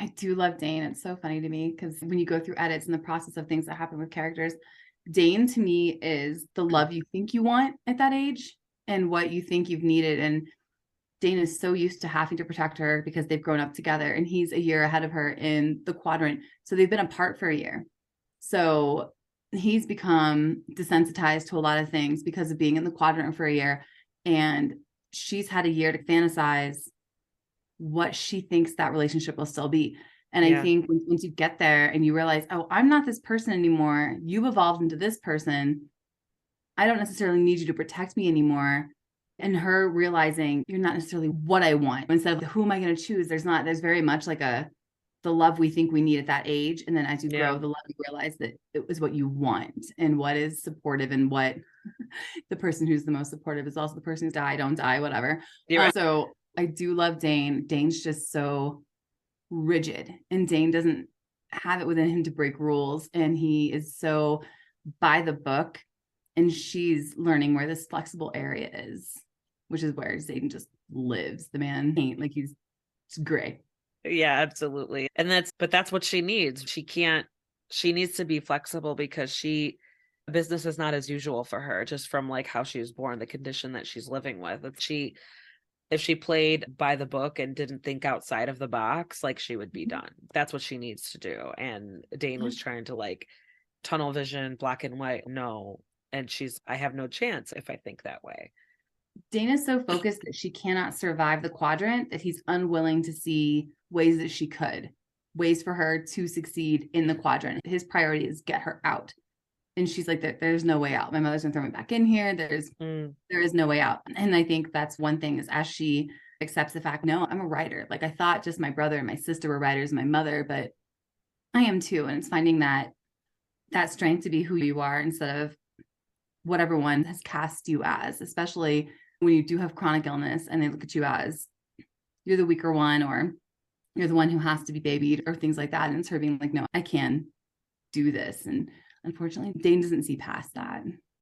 I do love Dane. It's so funny to me because when you go through edits and the process of things that happen with characters, Dane to me is the love you think you want at that age and what you think you've needed. And Dane is so used to having to protect her because they've grown up together and he's a year ahead of her in the quadrant. So they've been apart for a year. So he's become desensitized to a lot of things because of being in the quadrant for a year. And she's had a year to fantasize what she thinks that relationship will still be. And I think once you get there and you realize, oh, I'm not this person anymore. You've evolved into this person. I don't necessarily need you to protect me anymore. And her realizing you're not necessarily what I want. Instead of who am I going to choose? There's very much like the love we think we need at that age. And then as you grow, the love you realize that it was what you want and what is supportive and what the person who's the most supportive is also the person who's don't die, whatever. So I do love Dane. Dane's just so rigid and Dane doesn't have it within him to break rules. And he is so by the book and she's learning where this flexible area is, which is where Zayden just lives. The man ain't like it's great. Yeah, absolutely. And that's what she needs. She needs to be flexible because business is not as usual for her, just from like how she was born, the condition that she's living with. If she played by the book and didn't think outside of the box, like she would be done. That's what she needs to do. And Dane was trying to like tunnel vision, black and white. No. And I have no chance if I think that way. Dane is so focused that she cannot survive the quadrant that he's unwilling to see ways that she could, ways for her to succeed in the quadrant. His priority is get her out. And she's like, there's no way out. My mother's gonna throw me back in here. There is no way out. And I think that's one thing is as she accepts the fact, no, I'm a writer. Like I thought just my brother and my sister were writers, my mother, but I am too. And it's finding that strength to be who you are instead of what everyone has cast you as, especially when you do have chronic illness and they look at you as you're the weaker one or you're the one who has to be babied or things like that. And it's her being like, no, I can do this. And unfortunately, Dane doesn't see past that.